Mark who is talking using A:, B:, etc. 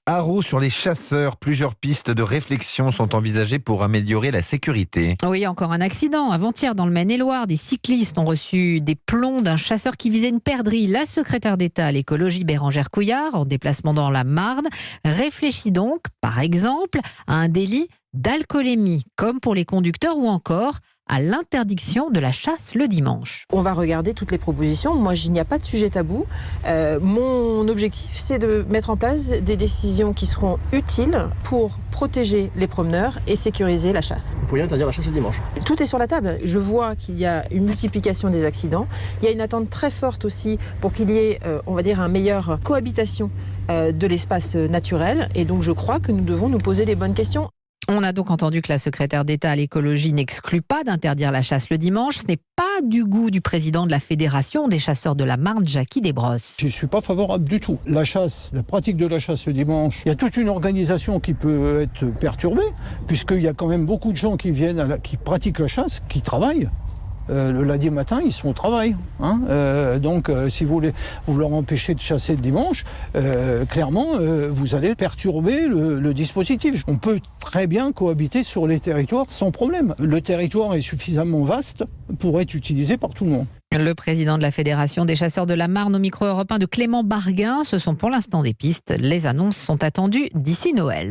A: À Roux, sur les chasseurs, plusieurs pistes de réflexion sont envisagées pour améliorer la sécurité.
B: Oui, encore un accident. Avant-hier, dans le Maine-et-Loire, des cyclistes ont reçu des plombs d'un chasseur qui visait une perdrix. La secrétaire d'État à l'écologie, Bérengère Couillard, en déplacement dans la Marne, réfléchit donc, par exemple, à un délit d'alcoolémie, comme pour les conducteurs, ou encore à l'interdiction de la chasse le dimanche.
C: On va regarder toutes les propositions. Moi, il n'y a pas de sujet tabou. Mon objectif, c'est de mettre en place des décisions qui seront utiles pour protéger les promeneurs et sécuriser la chasse.
D: Vous pourriez interdire la chasse le dimanche?
C: Tout est sur la table. Je vois qu'il y a une multiplication des accidents. Il y a une attente très forte aussi pour qu'il y ait, on va dire, une meilleure cohabitation de l'espace naturel. Et donc, je crois que nous devons nous poser les bonnes questions.
B: On a donc entendu que la secrétaire d'État à l'écologie n'exclut pas d'interdire la chasse le dimanche. Ce n'est pas du goût du président de la Fédération des chasseurs de la Marne, Jacky Desbrosses.
E: Je ne suis pas favorable du tout. La chasse, la pratique de la chasse le dimanche, il y a toute une organisation qui peut être perturbée, puisqu'il y a quand même beaucoup de gens qui viennent, qui pratiquent la chasse, qui travaillent. Le lundi matin, ils sont au travail. Donc, si vous leur empêchez de chasser le dimanche, clairement, vous allez perturber le dispositif. On peut très bien cohabiter sur les territoires sans problème. Le territoire est suffisamment vaste pour être utilisé par tout le monde.
B: Le président de la Fédération des chasseurs de la Marne au micro européen de Clément Barguin, ce sont pour l'instant des pistes. Les annonces sont attendues d'ici Noël.